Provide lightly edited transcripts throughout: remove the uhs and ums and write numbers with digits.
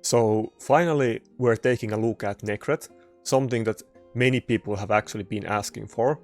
So finally we're taking a look at Nekhret, something that many people have actually been asking for.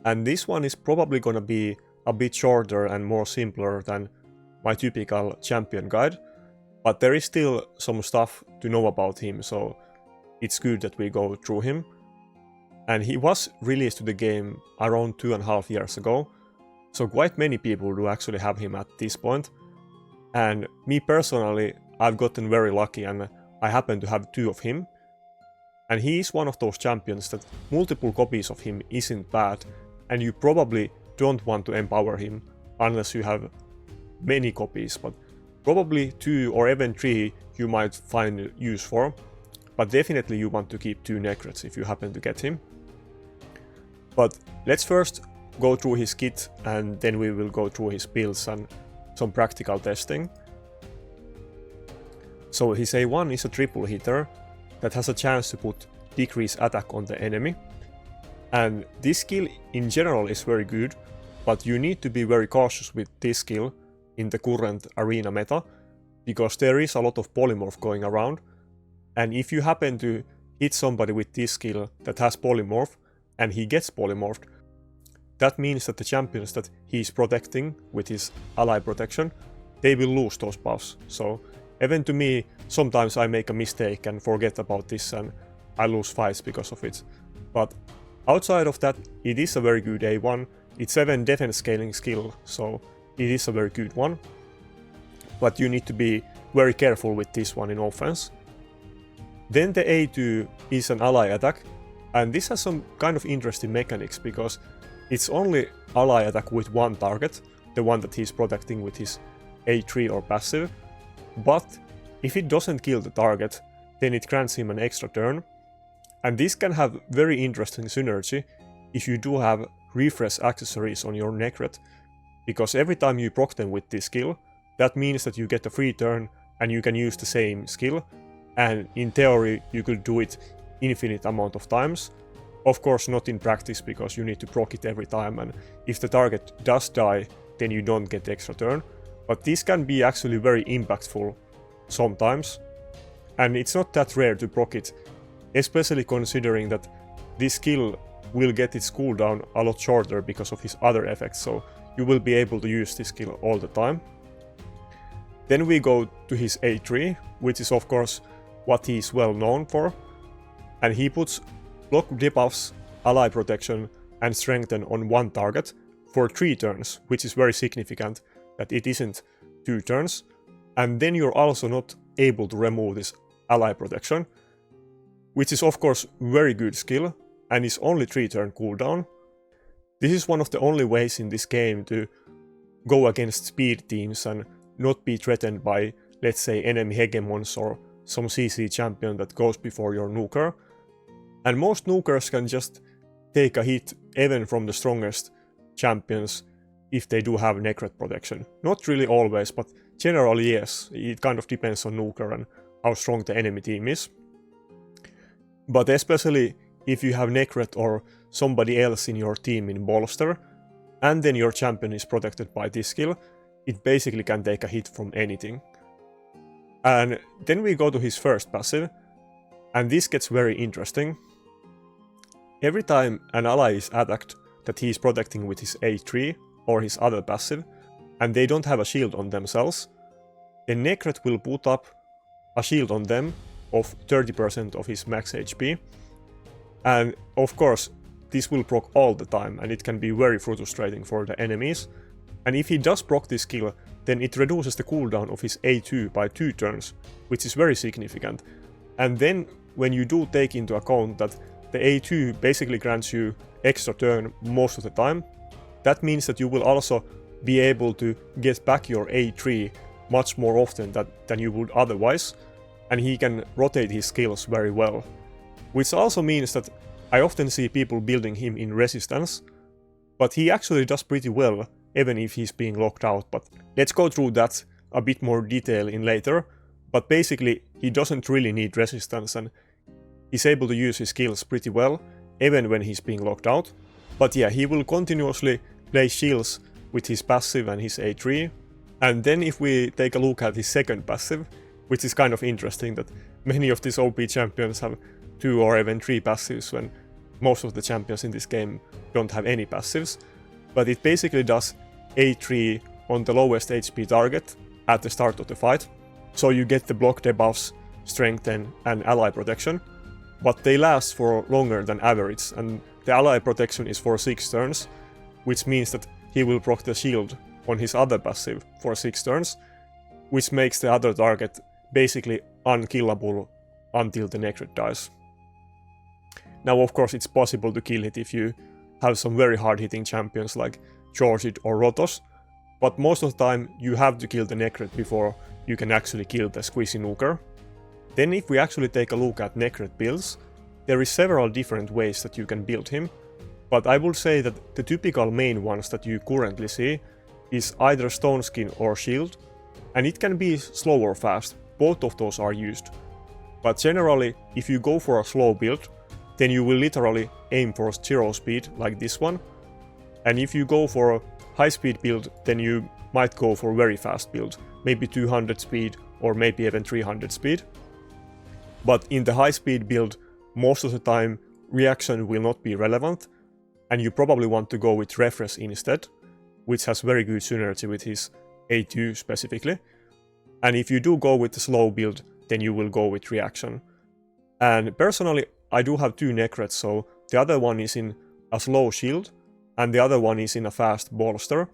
And this one is probably gonna be a bit shorter and more simpler than my typical champion guide, but there is still some stuff to know about him, so it's good that we go through him. And he was released to the game around 2.5 years ago, so quite many people do actually have him at this point. And me personally, I've gotten very lucky and I happen to have 2 of him. And he is one of those champions that multiple copies of him isn't bad, and you probably don't want to empower him unless you have many copies, but probably 2 or even 3 you might find use for. But definitely you want to keep 2 Nekhrets if you happen to get him. But let's first go through his kit and then we will go through his builds and some practical testing. So his A1 is a triple hitter that has a chance to put decrease attack on the enemy. And this skill in general is very good, but you need to be very cautious with this skill in the current arena meta, because there is a lot of polymorph going around. And if you happen to hit somebody with this skill that has polymorph and he gets polymorphed, that means that the champions that he is protecting with his ally protection, they will lose those buffs. So even to me, sometimes I make a mistake and forget about this and I lose fights because of it. But outside of that, it is a very good A1. It's even defense scaling skill, so it is a very good one. But you need to be very careful with this one in offense. Then the A2 is an ally attack, and this has some kind of interesting mechanics because it's only ally attack with one target, the one that he's protecting with his A3 or passive. But if it doesn't kill the target, then it grants him an extra turn. And this can have very interesting synergy if you do have refresh accessories on your Nekhret, because every time you proc them with this skill, that means that you get a free turn and you can use the same skill, and in theory you could do it infinite amount of times. Of course not in practice, because you need to proc it every time, and if the target does die, then you don't get the extra turn. But this can be actually very impactful sometimes, and it's not that rare to proc it, especially considering that this skill will get its cooldown a lot shorter because of his other effects, so you will be able to use this skill all the time. Then we go to his A3, which is of course what he is well known for, and he puts block debuffs, ally protection and strengthen on one target for 3 turns, which is very significant that it isn't 2 turns. And then you're also not able to remove this ally protection, which is of course very good skill and is only 3 turn cooldown. This is one of the only ways in this game to go against speed teams and not be threatened by, let's say, enemy hegemons or some CC champion that goes before your nuker. And most nukers can just take a hit even from the strongest champions if they do have Nekhret protection. Not really always, but generally yes, it kind of depends on nuker and how strong the enemy team is. But especially if you have Nekhret or somebody else in your team in bolster, and then your champion is protected by this skill, it basically can take a hit from anything. And then we go to his first passive, and this gets very interesting. Every time an ally is attacked that he is protecting with his A3 or his other passive, and they don't have a shield on themselves, then Nekhret will put up a shield on them of 30% of his max HP. And of course, this will proc all the time, and it can be very frustrating for the enemies. And if he does proc this skill, then it reduces the cooldown of his A2 by 2 turns, which is very significant. And then when you do take into account that the A2 basically grants you extra turn most of the time, that means that you will also be able to get back your A3 much more often than you would otherwise, and he can rotate his skills very well. Which also means that I often see people building him in resistance, but he actually does pretty well even if he's being locked out. But let's go through that a bit more detail in later. But basically he doesn't really need resistance and he's able to use his skills pretty well even when he's being locked out. But yeah, he will continuously place shields with his passive and his A3. And then if we take a look at his second passive, which is kind of interesting that many of these OP champions have 2 or even 3 passives when most of the champions in this game don't have any passives. But it basically does A3 on the lowest HP target at the start of the fight, so you get the block debuffs, strengthen and ally protection, but they last for longer than average, and the ally protection is for 6 turns, which means that he will proc the shield on his other passive for 6 turns, which makes the other target basically unkillable until the Nekhret dies. Now of course it's possible to kill it if you have some very hard hitting champions like Georgid or Rotos, but most of the time you have to kill the Nekhret before you can actually kill the squishy nuker. Then if we actually take a look at Nekhret builds, there is several different ways that you can build him, but I would say that the typical main ones that you currently see is either Stone Skin or Shield, and it can be slow or fast, both of those are used. But generally, if you go for a slow build, then you will literally aim for 0 speed like this one, and if you go for a high speed build, then you might go for a very fast build, maybe 200 speed or maybe even 300 speed. But in the high speed build, most of the time reaction will not be relevant, and you probably want to go with Refresh instead, which has very good synergy with his A2 specifically. And if you do go with the slow build, then you will go with reaction. And personally, I do have 2 Nekhrets, so the other one is in a slow shield, and the other one is in a fast bolster,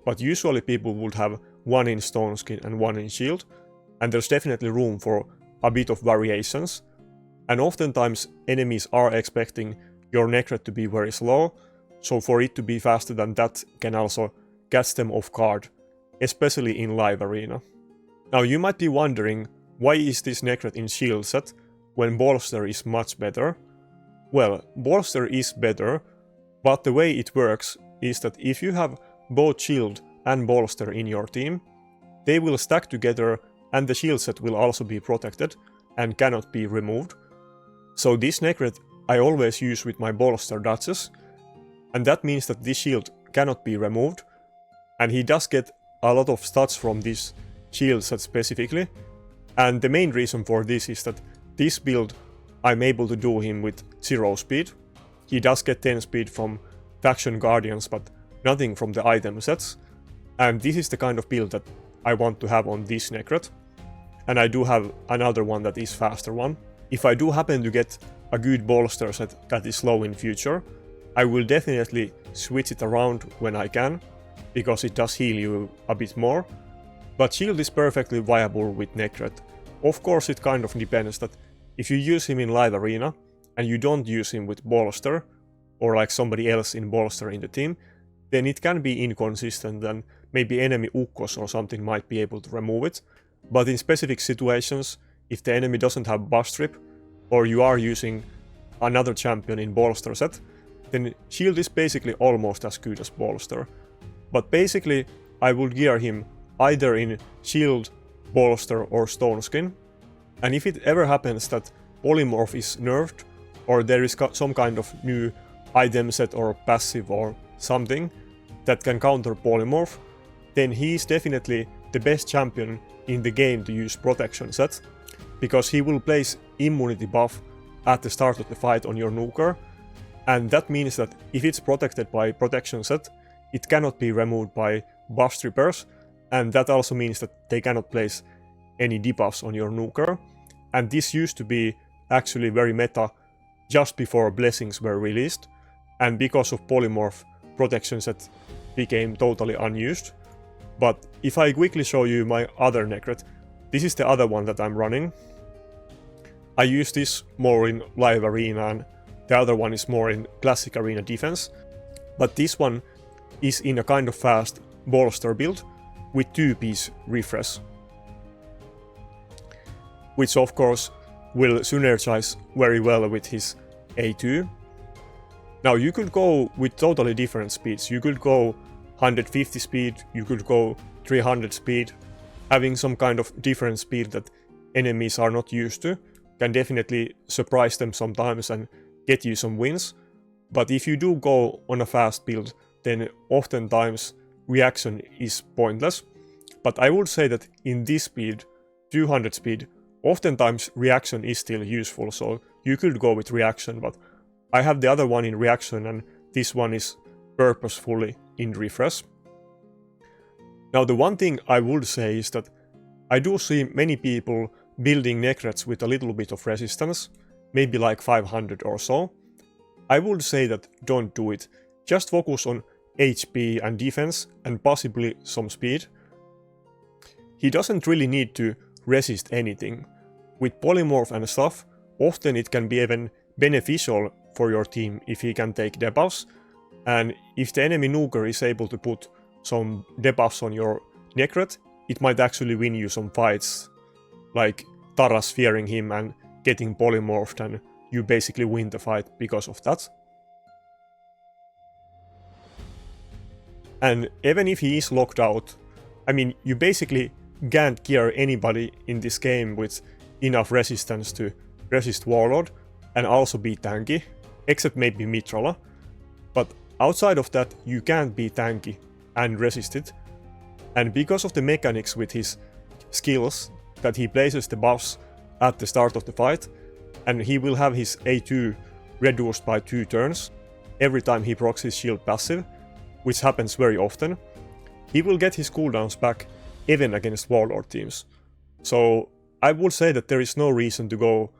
but usually people would have one in Stone Skin and one in shield, and there's definitely room for a bit of variations. And oftentimes enemies are expecting your Nekhret to be very slow, so for it to be faster than that can also catch them off guard, especially in live arena. Now you might be wondering, why is this Nekhret in shield set when bolster is much better? Well, bolster is better, but the way it works is that if you have both shield and bolster in your team, they will stack together and the shield set will also be protected and cannot be removed. So this Nekhret I always use with my bolster dodges, and that means that this shield cannot be removed, and he does get a lot of stats from this shield set specifically, and the main reason for this is that this build I'm able to do him with 0 speed. He does get 10 speed from faction guardians, but nothing from the item sets, and this is the kind of build that I want to have on this Nekhret, and I do have another one that is faster one. If I do happen to get a good bolster set that is slow in future, I will definitely switch it around when I can, because it does heal you a bit more, but shield is perfectly viable with Nekhret. Of course it kind of depends that if you use him in live arena and you don't use him with bolster, or like somebody else in bolster in the team, then it can be inconsistent and maybe enemy Ukkos or something might be able to remove it. But in specific situations, if the enemy doesn't have buff strip, or you are using another champion in bolster set, then shield is basically almost as good as bolster. But basically I would gear him either in shield, bolster or stone skin, and if it ever happens that polymorph is nerfed, or there is some kind of new item set or passive or something that can counter polymorph, then he is definitely the best champion in the game to use protection set, because he will place immunity buff at the start of the fight on your nuker, and that means that if it's protected by protection set, it cannot be removed by buff strippers, and that also means that they cannot place any debuffs on your nuker. And this used to be actually very meta just before Blessings were released, and because of polymorph, protection set became totally unused. But if I quickly show you my other Nekhret, this is the other one that I'm running. I use this more in live arena, and the other one is more in classic arena defense. But this one is in a kind of fast bolster build with 2-piece refresh, which of course will synergize very well with his A2. Now you could go with totally different speeds. You could go 150 speed, you could go 300 speed. Having some kind of different speed that enemies are not used to can definitely surprise them sometimes and get you some wins. But if you do go on a fast build, then oftentimes reaction is pointless. But I would say that in this build, 200 speed, oftentimes reaction is still useful, so you could go with reaction, but I have the other one in reaction and this one is purposefully in refresh. Now the one thing I would say is that I do see many people building Nekhrets with a little bit of resistance, maybe like 500 or so. I would say that don't do it, just focus on HP and defense and possibly some speed. He doesn't really need to resist anything. With polymorph and stuff, often it can be even beneficial for your team if he can take debuffs, and if the enemy nuker is able to put some debuffs on your Nekhret, it might actually win you some fights, like Taras fearing him and getting polymorphed, and you basically win the fight because of that. And even if he is locked out, I mean, you basically can't gear anybody in this game with enough resistance to resist Warlord and also be tanky, except maybe Mitrola. But outside of that, you can't be tanky and resist it. And because of the mechanics with his skills, that he places the buffs at the start of the fight, and he will have his A2 reduced by 2 turns every time he procs his shield passive, which happens very often, he will get his cooldowns back even against Warlord teams. So I would say that there is no reason to go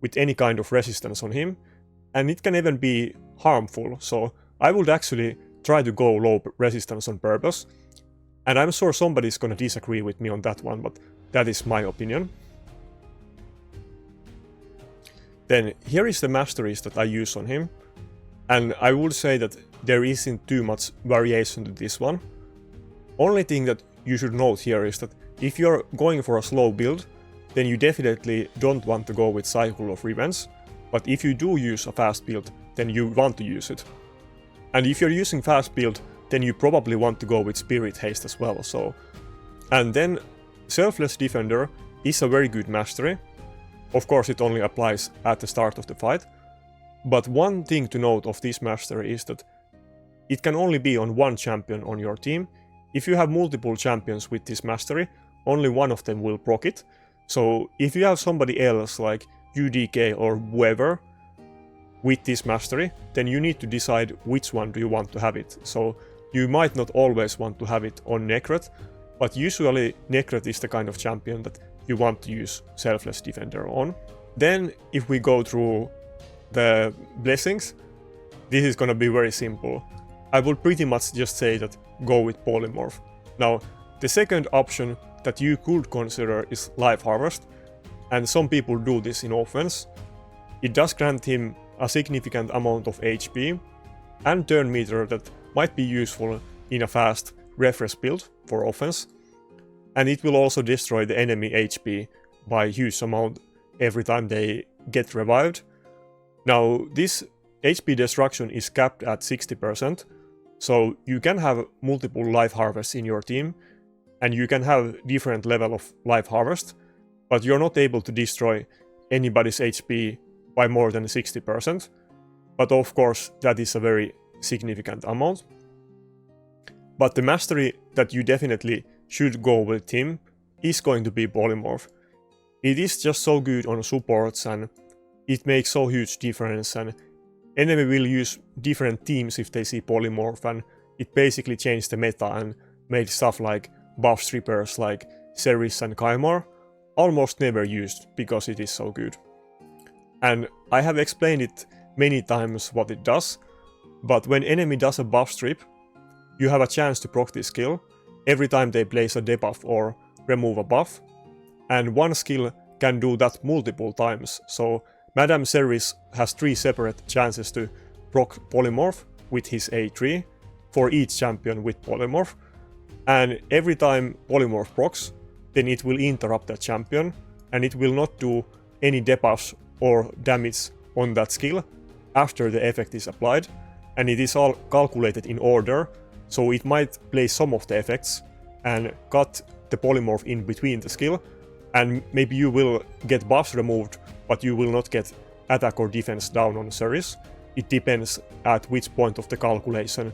with any kind of resistance on him, and it can even be harmful, so I would actually try to go low resistance on purpose. And I'm sure somebody's gonna disagree with me on that one, but that is my opinion. Then here is the masteries that I use on him, and I would say that there isn't too much variation to this one. Only thing that you should note here is that if you're going for a slow build, then you definitely don't want to go with Cycle of Revenge, but if you do use a fast build, then you want to use it. And if you're using fast build, then you probably want to go with Spirit Haste as well, so... And then Selfless Defender is a very good mastery. Of course it only applies at the start of the fight, but one thing to note of this mastery is that it can only be on one champion on your team. If you have multiple champions with this mastery, only one of them will proc it. So if you have somebody else like UDK or whoever with this mastery, then you need to decide which one do you want to have it. So you might not always want to have it on Nekhret, but usually Nekhret is the kind of champion that you want to use Selfless Defender on. Then if we go through the blessings, this is gonna be very simple. I would pretty much just say that go with Polymorph. Now, the second option that you could consider is Life Harvest, and some people do this in offense. It does grant him a significant amount of HP and turn meter that might be useful in a fast refresh build for offense, and it will also destroy the enemy HP by a huge amount every time they get revived. Now, this HP destruction is capped at 60%, so you can have multiple life harvests in your team, and you can have different level of life harvest, but you're not able to destroy anybody's HP by more than 60%, but of course that is a very significant amount. But the mastery that you definitely should go with him is going to be Polymorph. It is just so good on supports and it makes so huge difference, and enemy will use different teams if they see Polymorph, and it basically changed the meta and made stuff like buff strippers like Ceres and Kaimar almost never used because it is so good. And I have explained it many times what it does, but when enemy does a buff strip, you have a chance to proc this skill every time they place a debuff or remove a buff, and one skill can do that multiple times. So Madame Ceres has 3 separate chances to proc Polymorph with his A3 for each champion with Polymorph, and every time Polymorph procs, then it will interrupt that champion, and it will not do any debuffs or damage on that skill after the effect is applied, and it is all calculated in order, so it might play some of the effects and cut the Polymorph in between the skill, and maybe you will get buffs removed, but you will not get attack or defense down on Ceres. It depends at which point of the calculation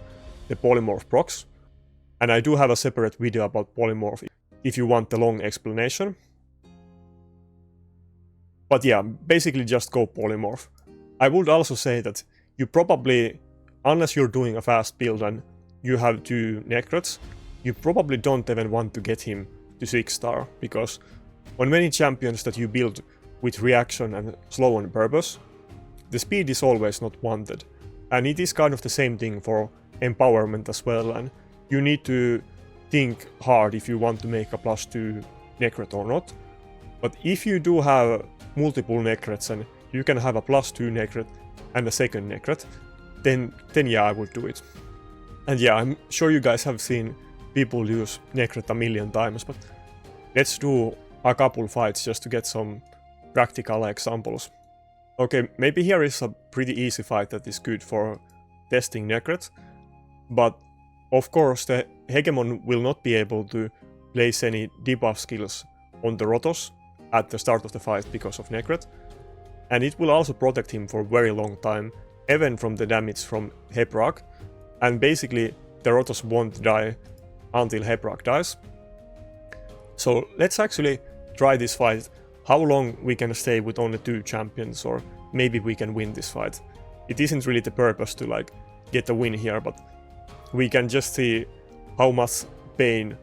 the Polymorph procs. And I do have a separate video about Polymorph if you want the long explanation. But yeah, basically just go polymorph. I would also say that you probably, unless you're doing a fast build and you have 2 Nekhrets, you probably don't even want to get him to 6-star, because on many champions that you build with reaction and slow on purpose, the speed is always not wanted. And it is kind of the same thing for empowerment as well, and you need to think hard if you want to make a +2 Nekhret or not. But if you do have multiple Nekhrets and you can have a +2 Nekhret and a second Nekhret, then yeah, I would do it. And yeah, I'm sure you guys have seen people use Nekhret a million times, but let's do a couple fights just to get some practical examples. Okay, maybe here is a pretty easy fight that is good for testing Nekhret, but of course the Hegemon will not be able to place any debuff skills on the Rotos at the start of the fight because of Nekhret, and it will also protect him for a very long time, even from the damage from Hebrag, and basically the Rotos won't die until Hebrag dies. So let's actually try this fight, how long we can stay with only 2 champions, or maybe we can win this fight. It isn't really the purpose to like get a win here, but we can just see how much pain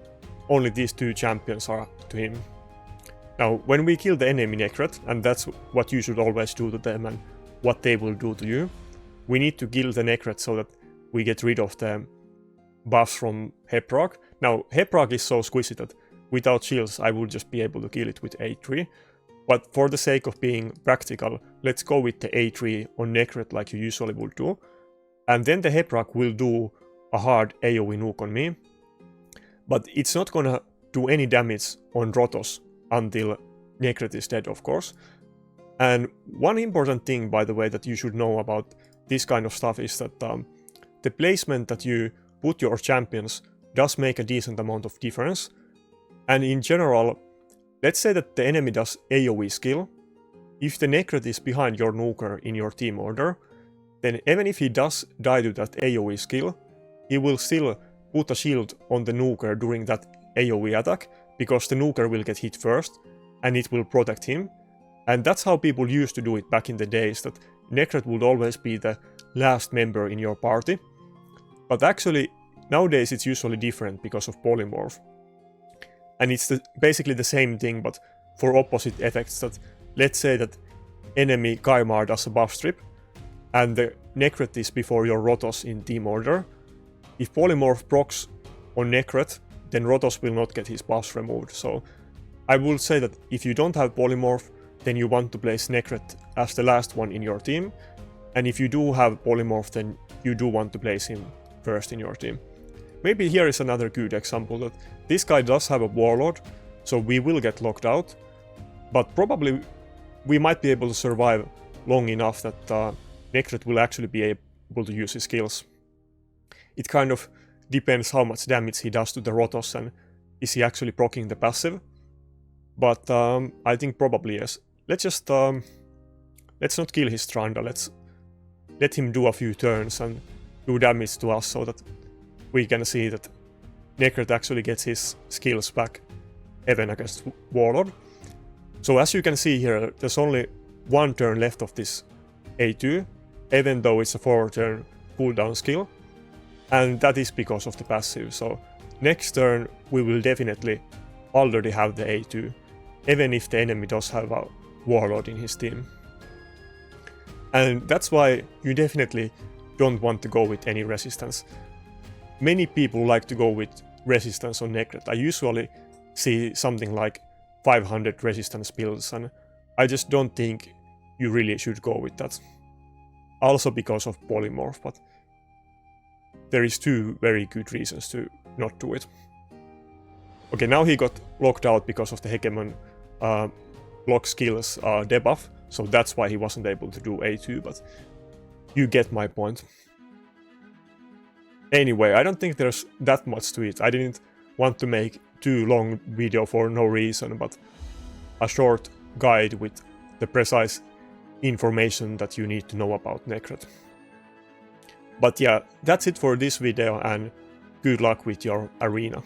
only these 2 champions are to him. Now, when we kill the enemy Nekhret, and that's what you should always do to them and what they will do to you, we need to kill the Nekhret so that we get rid of the buffs from Hebrag. Now, Hebrag is so squishy that without shields I would just be able to kill it with A3, but for the sake of being practical, let's go with the A3 on Nekhret like you usually would do, and then the Hebrag will do a hard AoE nuke on me, but it's not gonna do any damage on Rotos until Nekhret is dead, of course. And one important thing, by the way, that you should know about this kind of stuff is that the placement that you put your champions does make a decent amount of difference. And in general, let's say that the enemy does AoE skill. If the Nekhret is behind your nuker in your team order, then even if he does die to that AoE skill, he will still put a shield on the nuker during that AoE attack, because the nuker will get hit first, and it will protect him. And that's how people used to do it back in the days, that Nekhret would always be the last member in your party. But actually, nowadays it's usually different because of polymorph. And it's basically the same thing, but for opposite effects. That let's say that enemy Kaimar does a buff strip, and the Nekhret is before your Rotos in team order. If polymorph procs on Nekhret, then Rotos will not get his buffs removed. So I would say that if you don't have polymorph, then you want to place Nekhret as the last one in your team. And if you do have polymorph, then you do want to place him first in your team. Maybe here is another good example that this guy does have a warlord, so we will get locked out, but probably we might be able to survive long enough that Nekhret will actually be able to use his skills. It kind of depends how much damage he does to the Rotos and is he actually proccing the passive. But I think probably yes. Let's just let's not kill his Stranda. Let's let him do a few turns and do damage to us so that we can see that Nekhret actually gets his skills back even against Warlord. So as you can see here, there's only 1 turn left of this A2, even though it's a 4-turn cooldown skill. And that is because of the passive, so next turn we will definitely already have the A2, even if the enemy does have a Warlord in his team. And that's why you definitely don't want to go with any resistance. Many people like to go with resistance on Nekhret. I usually see something like 500 resistance builds, and I just don't think you really should go with that. Also because of polymorph, but there is 2 very good reasons to not do it. Okay, now he got locked out because of the Hegemon block skills debuff, so that's why he wasn't able to do A2, but you get my point. Anyway, I don't think there's that much to it. I didn't want to make too long video for no reason, but a short guide with the precise information that you need to know about Nekhret. But yeah, that's it for this video, and good luck with your arena.